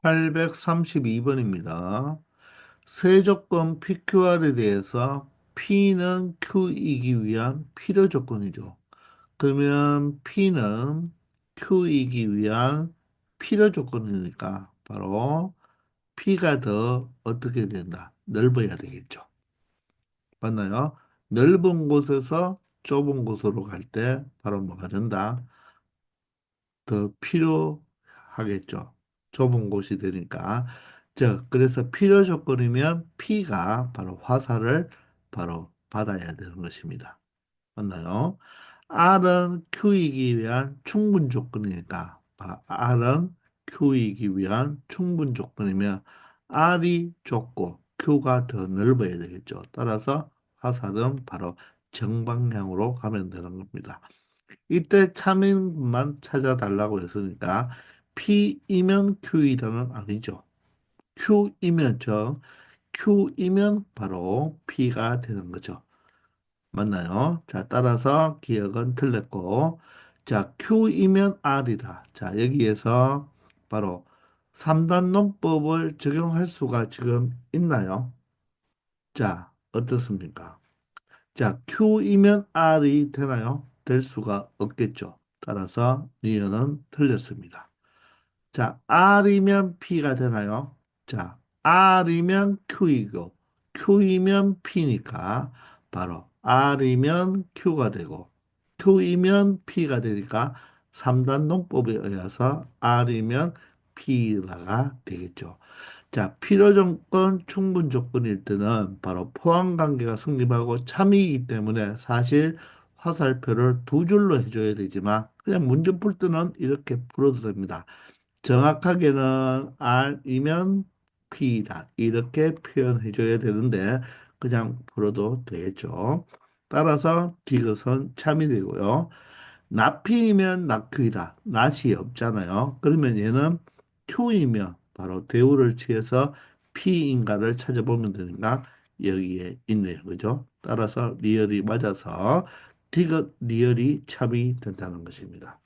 832번입니다. 세조건 PQR에 대해서 P는 Q이기 위한 필요 조건이죠. 그러면 P는 Q이기 위한 필요 조건이니까 바로 P가 더 어떻게 된다? 넓어야 되겠죠. 맞나요? 넓은 곳에서 좁은 곳으로 갈 때 바로 뭐가 된다? 더 필요하겠죠. 좁은 곳이 되니까. 즉, 그래서 필요 조건이면 P가 바로 화살을 바로 받아야 되는 것입니다. 맞나요? R은 Q이기 위한 충분 조건이니까 R은 Q이기 위한 충분 조건이면 R이 좁고 Q가 더 넓어야 되겠죠. 따라서 화살은 바로 정방향으로 가면 되는 겁니다. 이때 차민만 찾아달라고 했으니까 P이면 Q이다는 아니죠. Q이면 Q이면 바로 P가 되는 거죠. 맞나요? 자, 따라서 기억은 틀렸고, 자, Q이면 R이다. 자, 여기에서 바로 3단 논법을 적용할 수가 지금 있나요? 자, 어떻습니까? 자, Q이면 R이 되나요? 될 수가 없겠죠. 따라서 니은은 틀렸습니다. 자, R이면 P가 되나요? 자, R이면 Q이고, Q이면 P니까 바로 R이면 Q가 되고, Q이면 P가 되니까 3단 농법에 의해서 R이면 P가 되겠죠. 자, 필요 조건, 충분 조건일 때는 바로 포함 관계가 성립하고 참이기 때문에 사실 화살표를 두 줄로 해줘야 되지만 그냥 문제 풀 때는 이렇게 풀어도 됩니다. 정확하게는 R이면 P다. 이렇게 표현해줘야 되는데 그냥 풀어도 되겠죠. 따라서 디귿은 참이 되고요. 납피이면 낙큐이다. 낫이 없잖아요. 그러면 얘는 Q이면 바로 대우를 취해서 P인가를 찾아보면 되니까 여기에 있네요. 그죠? 따라서 리얼이 맞아서 디귿 리얼이 참이 된다는 것입니다.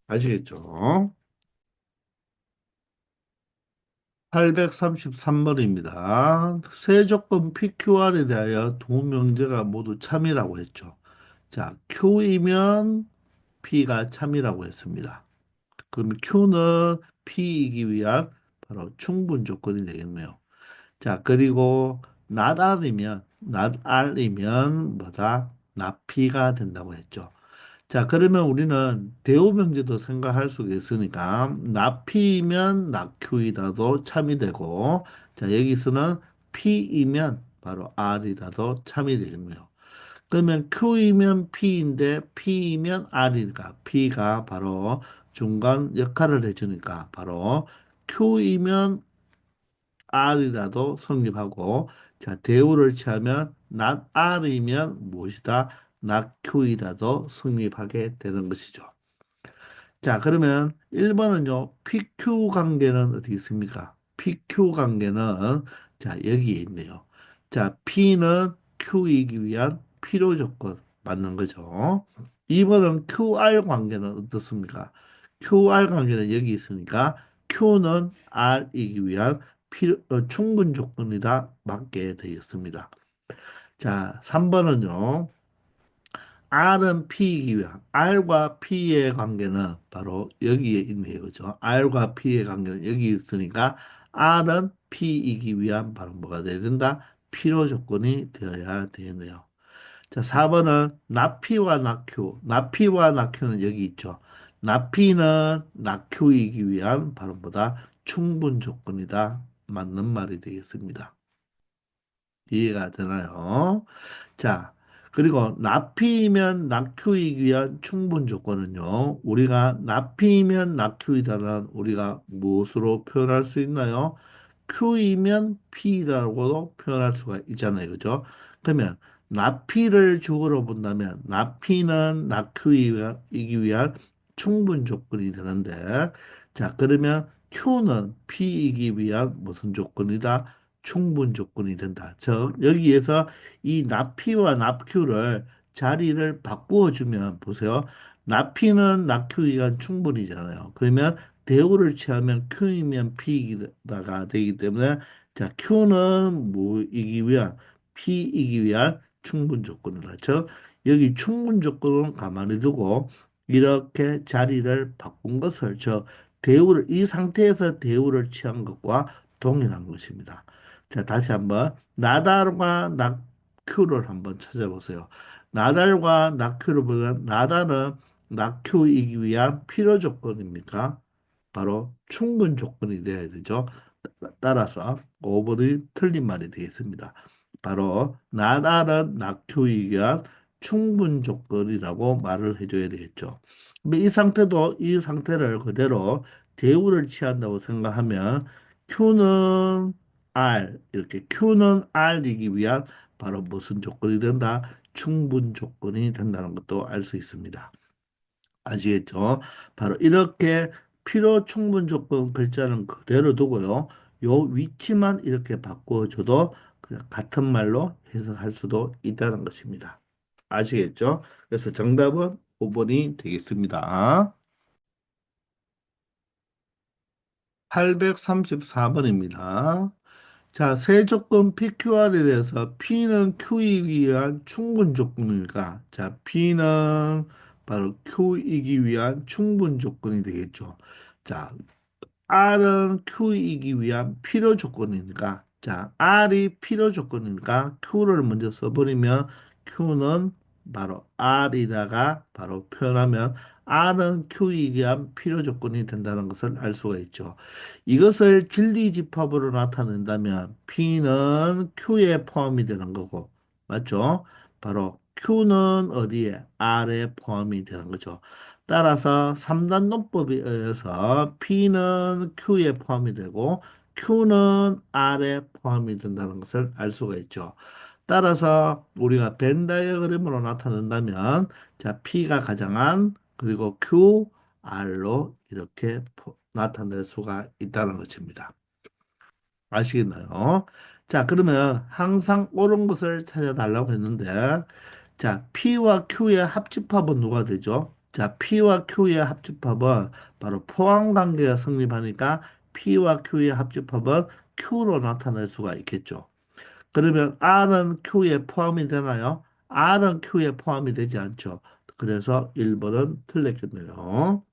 아시겠죠? 833번입니다. 세조건 PQR에 대하여 두 명제가 모두 참이라고 했죠. 자, Q이면 P가 참이라고 했습니다. 그러면 Q는 P이기 위한 바로 충분 조건이 되겠네요. 자, 그리고 not R이면 뭐다? not P가 된다고 했죠. 자, 그러면 우리는 대우명제도 생각할 수 있으니까 not P면 not Q이다도 참이 되고, 자, 여기서는 P이면 바로 R이다도 참이 되겠네요. 그러면 Q이면 P인데 P이면 R이니까 P가 바로 중간 역할을 해주니까 바로 Q이면 R이라도 성립하고 자 대우를 취하면 not R이면 무엇이다? not Q이다도 성립하게 되는 것이죠. 자, 그러면 1번은요, PQ 관계는 어떻게 있습니까? PQ 관계는, 자, 여기에 있네요. 자, P는 Q이기 위한 필요 조건 맞는 거죠. 2번은 QR 관계는 어떻습니까? QR 관계는 여기 있으니까 Q는 R이기 위한 충분 조건이다 맞게 되겠습니다. 자, 3번은요. R은 P이기 위한 R과 P의 관계는 바로 여기에 있네요. 그죠? R과 P의 관계는 여기 있으니까 R은 P이기 위한 바로 뭐가 되어야 된다? 필요 조건이 되어야 되겠네요. 자, 4번은 나피와 낙큐. 나피와 낙큐는 여기 있죠. 나피는 낙큐이기 위한 바로 뭐다? 충분 조건이다. 맞는 말이 되겠습니다. 이해가 되나요? 자, 그리고 납피이면 낙큐이기 위한 충분 조건은요. 우리가 납피이면 낙큐이다는 우리가 무엇으로 표현할 수 있나요? Q이면 P라고도 표현할 수가 있잖아요. 그죠? 그러면 납피를 주어로 본다면 납피는 낙큐이기 위한 충분 조건이 되는데 자, 그러면 Q는 P이기 위한 무슨 조건이다? 충분 조건이 된다. 즉, 여기에서 이 납피와 납큐를 자리를 바꾸어 주면 보세요. 납피는 낙큐 기간 충분이잖아요. 그러면 대우를 취하면 Q이면 P가 되기 때문에 자, Q는 뭐이기 위한 P이기 위한 충분 조건이다. 즉 여기 충분 조건은 가만히 두고 이렇게 자리를 바꾼 것을 저 대우를 이 상태에서 대우를 취한 것과 동일한 것입니다. 자, 다시 한번 나달과 낙큐를 한번 찾아보세요. 나달과 낙큐를 보면 나달은 낙큐이기 위한 필요 조건입니까? 바로 충분 조건이 되어야 되죠. 따라서 5번이 틀린 말이 되겠습니다. 바로 나달은 낙큐이기 위한 충분 조건이라고 말을 해줘야 되겠죠. 이 상태도 이 상태를 그대로 대우를 취한다고 생각하면 Q는 R 이렇게 Q는 R이기 위한 바로 무슨 조건이 된다? 충분 조건이 된다는 것도 알 수 있습니다. 아시겠죠? 바로 이렇게 필요 충분 조건 글자는 그대로 두고요. 요 위치만 이렇게 바꿔줘도 그냥 같은 말로 해석할 수도 있다는 것입니다. 아시겠죠? 그래서 정답은 5번이 되겠습니다. 834번입니다. 자, 세 조건 PQR에 대해서 P는 Q이기 위한 충분 조건이니까 자, P는 바로 Q이기 위한 충분 조건이 되겠죠. 자, R은 Q이기 위한 필요 조건이니까 자, R이 필요 조건이니까 Q를 먼저 써버리면 Q는 바로 R이다가 바로 표현하면 R은 Q이기 위한 필요 조건이 된다는 것을 알 수가 있죠. 이것을 진리집합으로 나타낸다면 P는 Q에 포함이 되는 거고 맞죠? 바로 Q는 어디에? R에 포함이 되는 거죠. 따라서 3단 논법에 의해서 P는 Q에 포함이 되고 Q는 R에 포함이 된다는 것을 알 수가 있죠. 따라서 우리가 벤 다이어그램으로 나타낸다면 자 P가 가장한 그리고 Q, R로 이렇게 나타낼 수가 있다는 것입니다. 아시겠나요? 자 그러면 항상 옳은 것을 찾아달라고 했는데 자, P와 Q의 합집합은 누가 되죠? 자, P와 Q의 합집합은 바로 포함 관계가 성립하니까 P와 Q의 합집합은 Q로 나타낼 수가 있겠죠. 그러면 R은 Q에 포함이 되나요? R은 Q에 포함이 되지 않죠. 그래서 1번은 틀렸겠네요.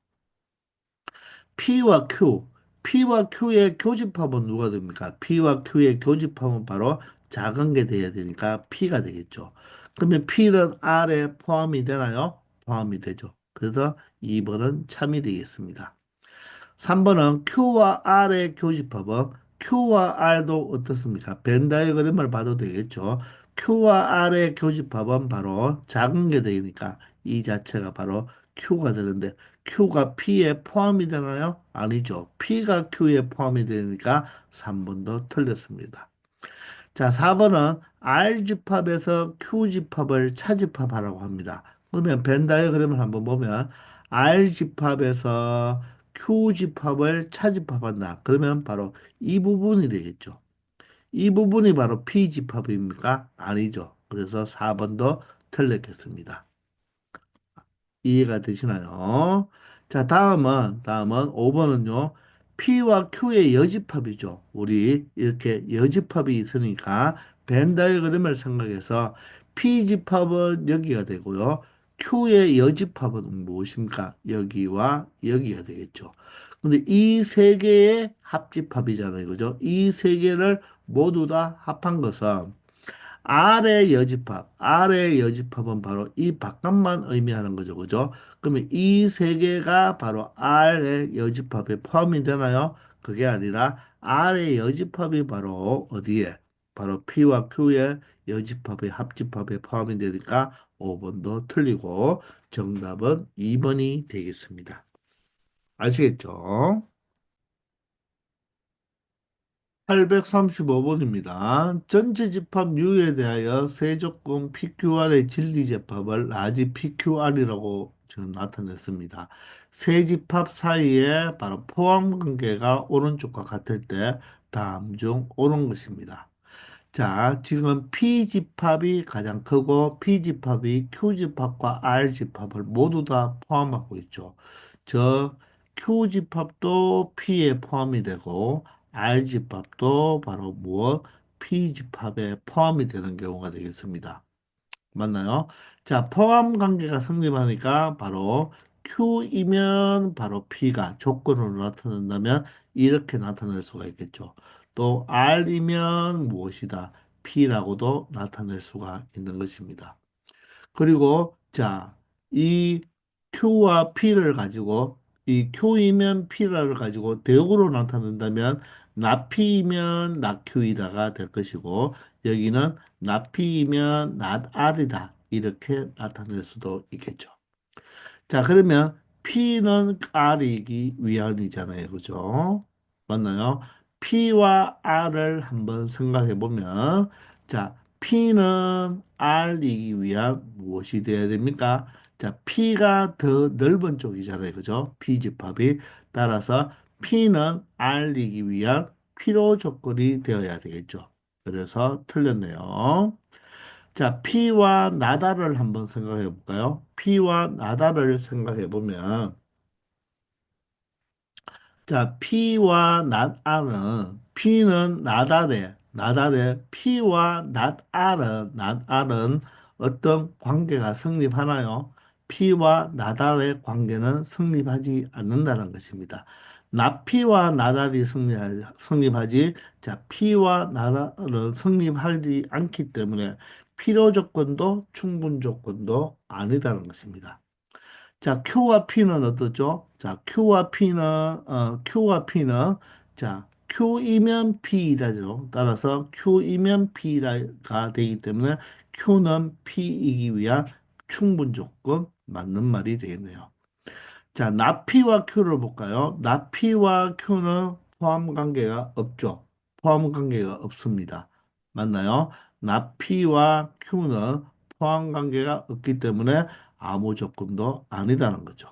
P와 Q, P와 Q의 교집합은 누가 됩니까? P와 Q의 교집합은 바로 작은 게 돼야 되니까 P가 되겠죠. 그러면 P는 R에 포함이 되나요? 포함이 되죠. 그래서 2번은 참이 되겠습니다. 3번은 Q와 R의 교집합은 Q와 R도 어떻습니까? 벤 다이어그램을 봐도 되겠죠. Q와 R의 교집합은 바로 작은 게 되니까 이 자체가 바로 Q가 되는데 Q가 P에 포함이 되나요? 아니죠. P가 Q에 포함이 되니까 3번도 틀렸습니다. 자, 4번은 R집합에서 Q집합을 차집합하라고 합니다. 그러면 벤 다이어그램을 한번 보면 R집합에서 Q집합을 차집합한다. 그러면 바로 이 부분이 되겠죠. 이 부분이 바로 P집합입니까? 아니죠. 그래서 4번도 틀렸겠습니다. 이해가 되시나요? 자, 다음은 5번은요. P와 Q의 여집합이죠. 우리 이렇게 여집합이 있으니까 벤 다이어그램을 생각해서 P집합은 여기가 되고요. Q의 여집합은 무엇입니까? 여기와 여기가 되겠죠. 근데 이 세 개의 합집합이잖아요. 그죠? 이 세 개를 모두 다 합한 것은 아래 여집합은 바로 이 바깥만 의미하는 거죠. 그죠? 그러면 이 세 개가 바로 아래 여집합에 포함이 되나요? 그게 아니라 아래 여집합이 바로 어디에? 바로 P와 Q의 여집합의 합집합에 포함이 되니까 5번도 틀리고 정답은 2번이 되겠습니다. 아시겠죠? 835번입니다. 전체집합 U에 대하여 세조건 PQR의 진리집합을 라지 PQR이라고 지금 나타냈습니다. 세 집합 사이에 바로 포함 관계가 오른쪽과 같을 때 다음 중 옳은 것입니다. 자, 지금 P집합이 가장 크고 P집합이 Q집합과 R집합을 모두 다 포함하고 있죠. 저 Q집합도 P에 포함이 되고 R집합도 바로 무엇? P집합에 포함이 되는 경우가 되겠습니다. 맞나요? 자, 포함 관계가 성립하니까 바로 Q이면 바로 P가 조건으로 나타난다면 이렇게 나타낼 수가 있겠죠. 또 R이면 무엇이다? P라고도 나타낼 수가 있는 것입니다. 그리고 자, 이 Q와 P를 가지고 이 Q이면 P를 가지고 대역으로 나타낸다면 나 P이면 나 Q이다가 될 것이고 여기는 나 P이면 나 R이다 이렇게 나타낼 수도 있겠죠. 자, 그러면 P는 R이기 위함이잖아요. 그죠? 맞나요? P와 R을 한번 생각해 보면, 자, P는 R이기 위한 무엇이 되어야 됩니까? 자, P가 더 넓은 쪽이잖아요. 그죠? P집합이. 따라서 P는 R이기 위한 필요 조건이 되어야 되겠죠. 그래서 틀렸네요. 자, P와 나다를 한번 생각해 볼까요? P와 나다를 생각해 보면, 자, P와 낫R은, P는 나달에, P와 낫R은 어떤 관계가 성립하나요? P와 나달의 관계는 성립하지 않는다는 것입니다. 나피와 나달이 성립하지, 자, P와 나달은 성립하지 않기 때문에 필요 조건도 충분 조건도 아니다는 것입니다. 자, Q와 P는 어떻죠? 자, Q와 P는, 자, Q이면 P이다죠. 따라서 Q이면 P가 되기 때문에 Q는 P이기 위한 충분 조건 맞는 말이 되겠네요. 자, 나피와 Q를 볼까요? 나피와 Q는 포함 관계가 없죠. 포함 관계가 없습니다. 맞나요? 나피와 Q는 포함 관계가 없기 때문에 아무 조건도 아니다는 거죠.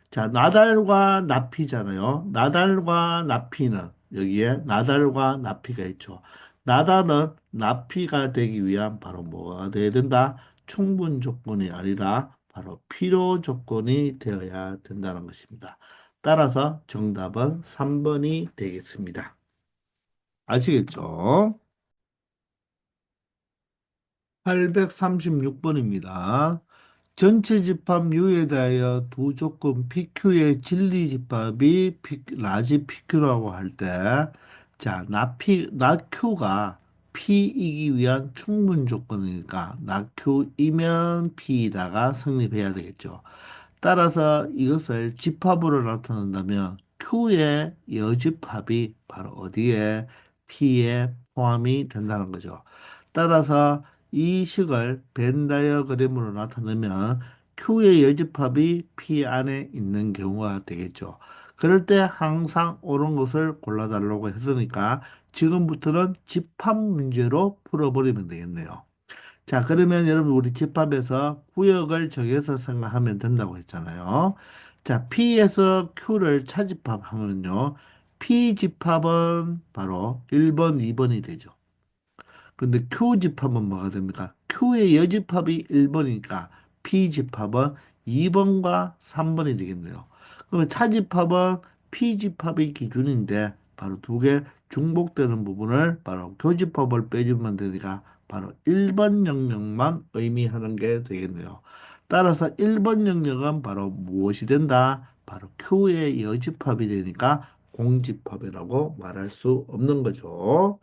자, 나달과 나피잖아요. 나달과 나피는 여기에 나달과 나피가 있죠. 나달은 나피가 되기 위한 바로 뭐가 돼야 된다? 충분 조건이 아니라 바로 필요 조건이 되어야 된다는 것입니다. 따라서 정답은 3번이 되겠습니다. 아시겠죠? 836번입니다. 전체 집합 U에 대하여 두 조건 PQ의 진리 집합이 라지 PQ라고 할 때, 자, 나 Q가 P이기 위한 충분 조건이니까, 나 Q이면 P이다가 성립해야 되겠죠. 따라서 이것을 집합으로 나타낸다면 Q의 여집합이 바로 어디에 P에 포함이 된다는 거죠. 따라서 이 식을 벤 다이어그램으로 나타내면 Q의 여집합이 P 안에 있는 경우가 되겠죠. 그럴 때 항상 옳은 것을 골라달라고 했으니까 지금부터는 집합 문제로 풀어버리면 되겠네요. 자, 그러면 여러분 우리 집합에서 구역을 정해서 생각하면 된다고 했잖아요. 자, P에서 Q를 차집합하면요. P 집합은 바로 1번, 2번이 되죠. 그런데 Q집합은 뭐가 됩니까? Q의 여집합이 1번이니까 P집합은 2번과 3번이 되겠네요. 그러면 차집합은 P집합이 기준인데 바로 두 개 중복되는 부분을 바로 교집합을 빼주면 되니까 바로 1번 영역만 의미하는 게 되겠네요. 따라서 1번 영역은 바로 무엇이 된다? 바로 Q의 여집합이 되니까 공집합이라고 말할 수 없는 거죠.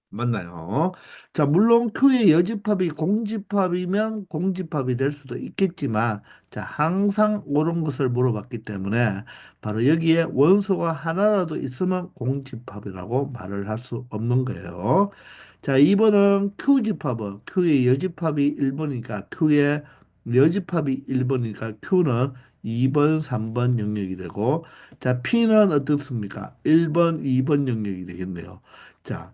맞나요? 자, 물론 Q의 여집합이 공집합이면 공집합이 될 수도 있겠지만, 자, 항상 옳은 것을 물어봤기 때문에 바로 여기에 원소가 하나라도 있으면 공집합이라고 말을 할 수 없는 거예요. 자, 2번은 Q집합은 Q의 여집합이 1번이니까 Q의 여집합이 1번이니까 Q는 2번, 3번 영역이 되고, 자, P는 어떻습니까? 1번, 2번 영역이 되겠네요. 자,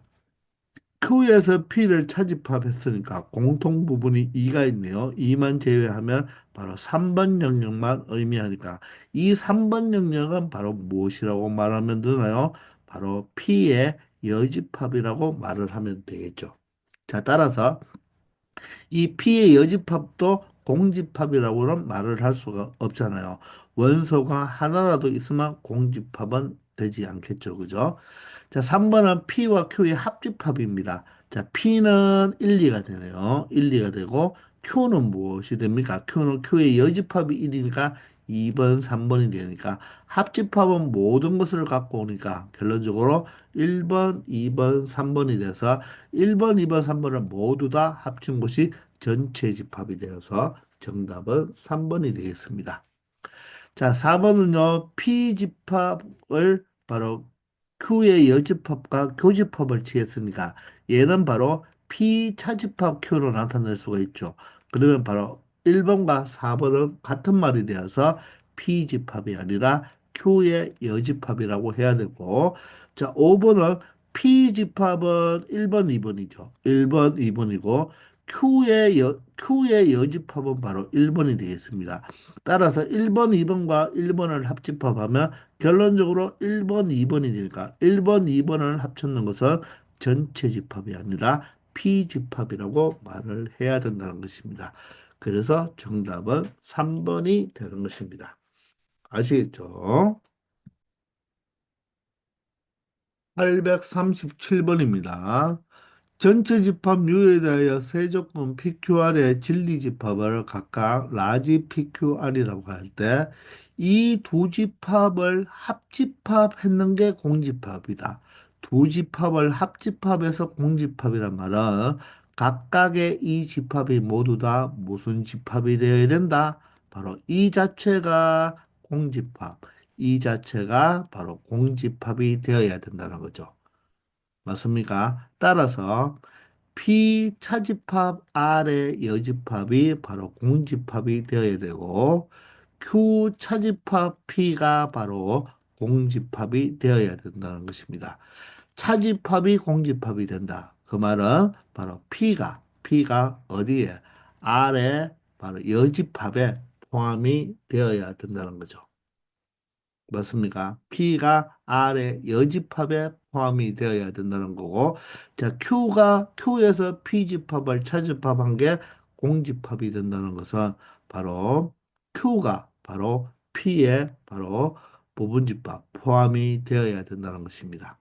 Q에서 P를 차집합했으니까 공통 부분이 2가 있네요. 2만 제외하면 바로 3번 영역만 의미하니까 이 3번 영역은 바로 무엇이라고 말하면 되나요? 바로 P의 여집합이라고 말을 하면 되겠죠. 자, 따라서 이 P의 여집합도 공집합이라고는 말을 할 수가 없잖아요. 원소가 하나라도 있으면 공집합은 되지 않겠죠. 그죠? 자, 3번은 P와 Q의 합집합입니다. 자, P는 1, 2가 되네요. 1, 2가 되고 Q는 무엇이 됩니까? Q는 Q의 여집합이 1이니까 2번, 3번이 되니까 합집합은 모든 것을 갖고 오니까 결론적으로 1번, 2번, 3번이 돼서 1번, 2번, 3번을 모두 다 합친 것이 전체 집합이 되어서 정답은 3번이 되겠습니다. 자, 4번은요, P집합을 바로 Q의 여집합과 교집합을 취했으니까 얘는 바로 P차집합 Q로 나타낼 수가 있죠. 그러면 바로 1번과 4번은 같은 말이 되어서 P집합이 아니라 Q의 여집합이라고 해야 되고, 자, 5번은 P집합은 1번, 2번이죠. 1번, 2번이고, Q의 여집합은 바로 1번이 되겠습니다. 따라서 1번, 2번과 1번을 합집합하면 결론적으로 1번, 2번이 되니까 1번, 2번을 합쳤는 것은 전체 집합이 아니라 피집합이라고 말을 해야 된다는 것입니다. 그래서 정답은 3번이 되는 것입니다. 아시겠죠? 837번입니다. 전체 집합 U에 대하여 세조건 PQR의 진리 집합을 각각 라지 PQR이라고 할 때 이 두 집합을 합집합했는 게 공집합이다. 두 집합을 합집합해서 공집합이란 말은 각각의 이 집합이 모두 다 무슨 집합이 되어야 된다? 바로 이 자체가 공집합, 이 자체가 바로 공집합이 되어야 된다는 거죠. 맞습니까? 따라서 P차집합 R의 여집합이 바로 공집합이 되어야 되고 Q차집합 P가 바로 공집합이 되어야 된다는 것입니다. 차집합이 공집합이 된다. 그 말은 바로 P가 어디에? R의 바로 여집합에 포함이 되어야 된다는 거죠. 맞습니까? P가 R의 여집합에 포함이 되어야 된다는 거고, 자, Q에서 P집합을 차집합한 게 공집합이 된다는 것은 바로 Q가 바로 P의 바로 부분집합 포함이 되어야 된다는 것입니다.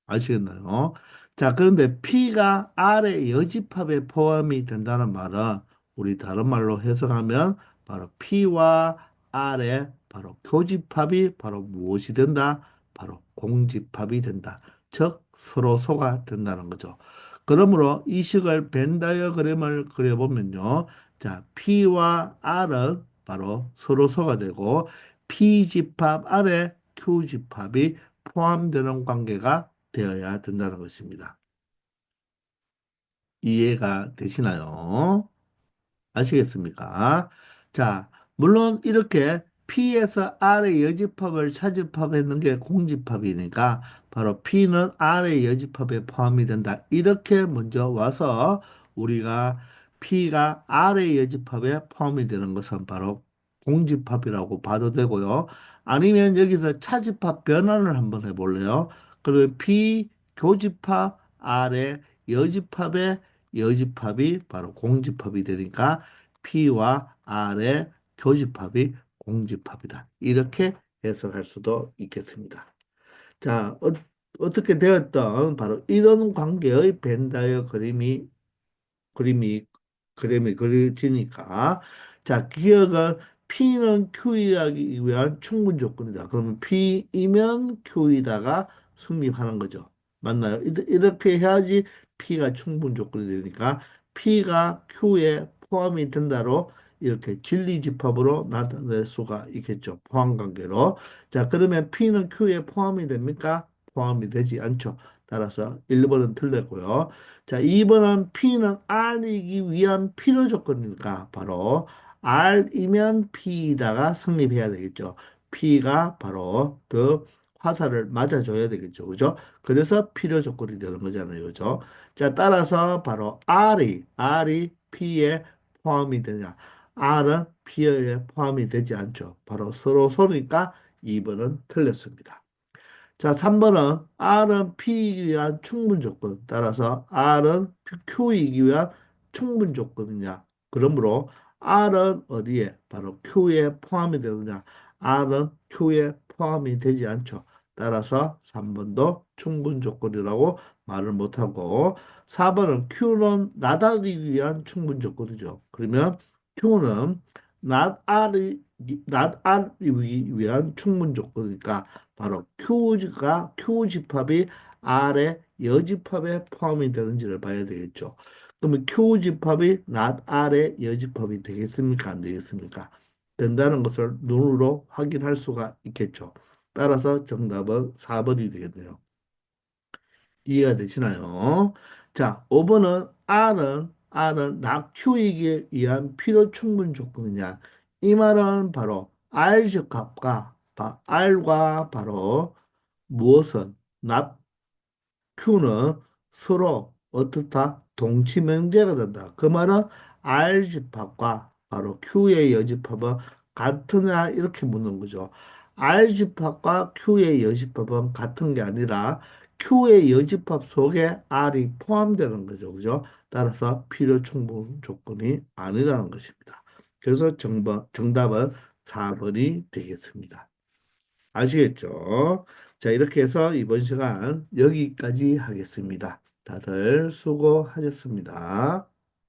아시겠나요? 자, 그런데 P가 R의 여집합에 포함이 된다는 말은 우리 다른 말로 해석하면 바로 P와 R의 바로 교집합이 바로 무엇이 된다? 바로 공집합이 된다. 즉, 서로 소가 된다는 거죠. 그러므로 이 식을 벤 다이어그램을 그려보면요. 자, P와 R은 바로 서로 소가 되고 P집합 R의 Q집합이 포함되는 관계가 되어야 된다는 것입니다. 이해가 되시나요? 아시겠습니까? 자, 물론 이렇게 P에서 R의 여집합을 차집합했는 게 공집합이니까 바로 P는 R의 여집합에 포함이 된다. 이렇게 먼저 와서 우리가 P가 R의 여집합에 포함이 되는 것은 바로 공집합이라고 봐도 되고요. 아니면 여기서 차집합 변환을 한번 해볼래요? 그러면 P 교집합 R의 여집합이 바로 공집합이 되니까 P와 R의 교집합이 공집합이다. 이렇게 해석할 수도 있겠습니다. 자, 어떻게 되었던 바로 이런 관계의 벤다이어 그림이 그림이 그려지니까 자 기억은 P는 Q이기 위한 충분 조건이다. 그러면 P이면 Q이다가 성립하는 거죠. 맞나요? 이렇게 해야지 P가 충분 조건이 되니까 P가 Q에 포함이 된다로 이렇게 진리집합으로 나타낼 수가 있겠죠. 포함 관계로. 자, 그러면 P는 Q에 포함이 됩니까? 포함이 되지 않죠. 따라서 1번은 틀렸고요. 자, 2번은 P는 R이기 위한 필요 조건이니까 바로 R이면 P다가 성립해야 되겠죠. P가 바로 그 화살을 맞아줘야 되겠죠. 그죠? 그래서 필요 조건이 되는 거잖아요. 그죠? 자, 따라서 바로 R이 P에 포함이 되냐. R은 P에 포함이 되지 않죠. 바로 서로 서니까 2번은 틀렸습니다. 자, 3번은 R은 P이기 위한 충분 조건. 따라서 R은 Q이기 위한 충분 조건이냐. 그러므로 R은 어디에? 바로 Q에 포함이 되느냐. R은 Q에 포함이 되지 않죠. 따라서 3번도 충분 조건이라고 말을 못하고 4번은 Q는 나다리 위한 충분 조건이죠. 그러면 Q는 not R이 위한 충분 조건이니까 바로 Q 집합이 R의 여집합에 포함이 되는지를 봐야 되겠죠. 그러면 Q 집합이 not R의 여집합이 되겠습니까? 안 되겠습니까? 된다는 것을 눈으로 확인할 수가 있겠죠. 따라서 정답은 4번이 되겠네요. 이해가 되시나요? 자, 5번은 R은 낙후이기에 의한 필요 충분 조건이냐. 이 말은 바로 R 적합과 R과 바로 무엇은 Q는 서로 어떻다? 동치명제가 된다. 그 말은 R집합과 바로 Q의 여집합은 같으냐 이렇게 묻는 거죠. R집합과 Q의 여집합은 같은 게 아니라 Q의 여집합 속에 R이 포함되는 거죠. 그죠? 따라서 필요 충분 조건이 아니라는 것입니다. 그래서 정답은 4번이 되겠습니다. 아시겠죠? 자, 이렇게 해서 이번 시간 여기까지 하겠습니다. 다들 수고하셨습니다.